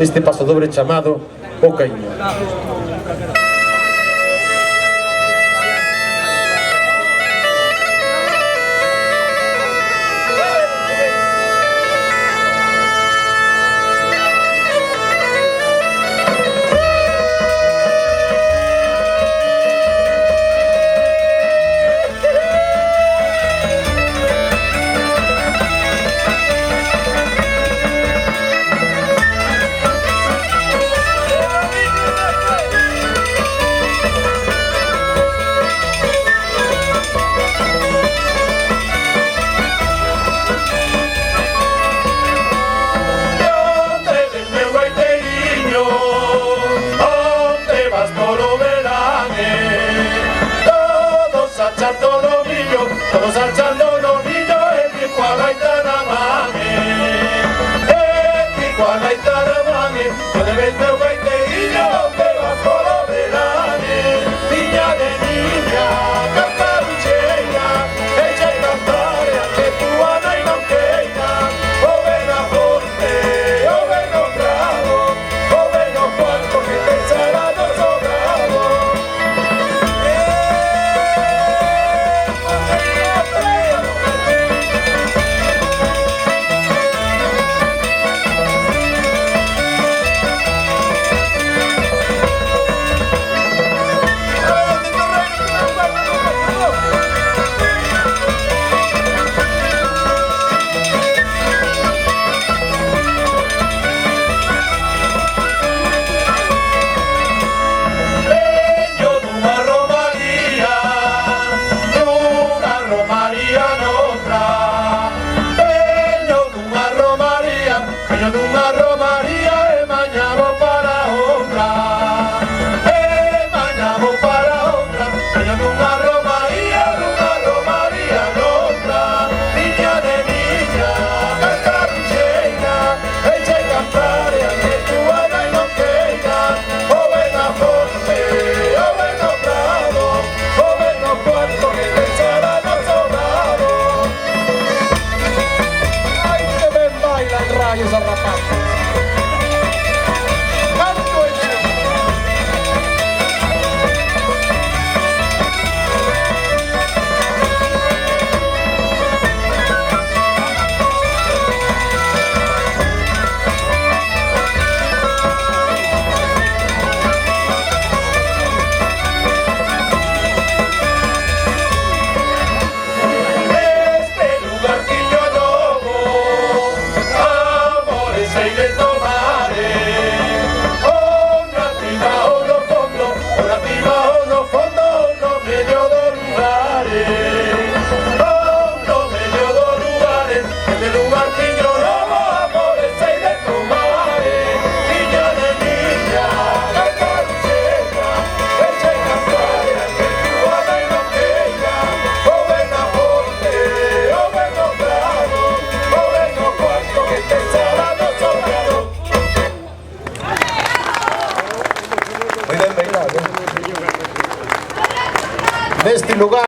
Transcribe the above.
este pasodobre chamado O Caíño. Todos alzando los niños, el pico a la itaramane, el pico a la itaramane, no debes ver guaiteguillo, que vas por los veranes, niña de niña, cantaruchella, ella y cantare, que tu ana y no queira, o ven a ponte, o ven a bravo, o ven a cuarto, que te será no sobrado. Numa romaría, mañana para otra, mañana para otra, numa romaría, otra, niña de niña, cantaruchera, echa y cantare, que tu ana y no queira, o ven a Ponte, o ven a Prado, o ven a Puerto, que te será no sobrado. Ay, que ven bailan rayos a rapaz. De este lugar